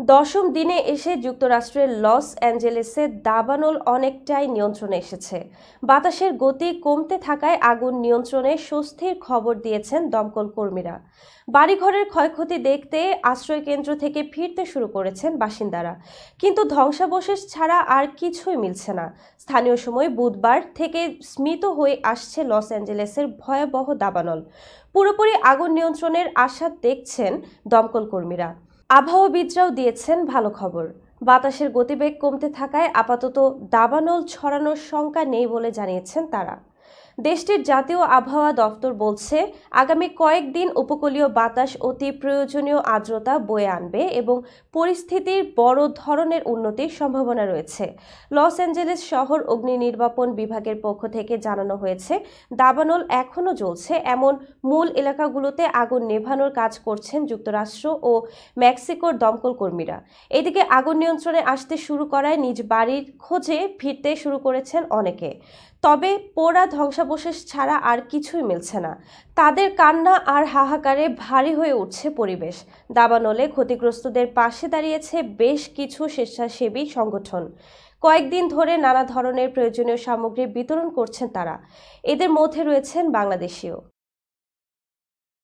দশম দিনে এসে যুক্তরাষ্ট্রের লস অ্যাঞ্জেলেসে দাবানল অনেকটাই নিয়ন্ত্রণে এসেছে। বাতাসের গতি কমতে থাকায় আগুন নিয়ন্ত্রণে স্বস্তির খবর দিয়েছেন দমকল কর্মীরা। বাড়িঘরের ক্ষয়ক্ষতি দেখতে আশ্রয়কেন্দ্র থেকে ফিরতে শুরু করেছেন বাসিন্দারা, কিন্তু ধ্বংসাবশেষ ছাড়া আর কিছুই মিলছে না। স্থানীয় সময় বুধবার থেকে স্মিত হয়ে আসছে লস অ্যাঞ্জেলেসের ভয়াবহ দাবানল। পুরোপুরি আগুন নিয়ন্ত্রণের আশা দেখছেন দমকল কর্মীরা। আবহাওয়াবিদরাও দিয়েছেন ভালো খবর। বাতাসের গতিবেগ কমতে থাকায় আপাতত দাবানল ছড়ানোর শঙ্কা নেই বলে জানিয়েছেন তারা। দেশটির জাতীয় আবহাওয়া দফতর বলছে, আগামী কয়েকদিন উপকূলীয় বাতাস অতি প্রয়োজনীয় আর্দ্রতা বয়ে আনবে এবং পরিস্থিতির বড় ধরনের উন্নতির সম্ভাবনা রয়েছে। লস অ্যাঞ্জেলেস শহর অগ্নি নির্বাপন বিভাগের পক্ষ থেকে জানানো হয়েছে, দাবানল এখনও জ্বলছে এমন মূল এলাকাগুলোতে আগুন নেভানোর কাজ করছেন যুক্তরাষ্ট্র ও মেক্সিকোর দমকল কর্মীরা। এদিকে আগুন নিয়ন্ত্রণে আসতে শুরু করায় নিজ বাড়ির খোঁজে ফিরতে শুরু করেছেন অনেকে। তবে পোড়া ধ্বংসাবশেষ ছাড়া আর কিছুই মিলছে না। তাদের কান্না আর হাহাকারে ভারী হয়ে উঠছে পরিবেশ। দাবানলে ক্ষতিগ্রস্তদের পাশে দাঁড়িয়েছে বেশ কিছু স্বেচ্ছাসেবী সংগঠন। কয়েকদিন ধরে নানা ধরনের প্রয়োজনীয় সামগ্রী বিতরণ করছেন তারা। এদের মধ্যে রয়েছেন বাংলাদেশিও।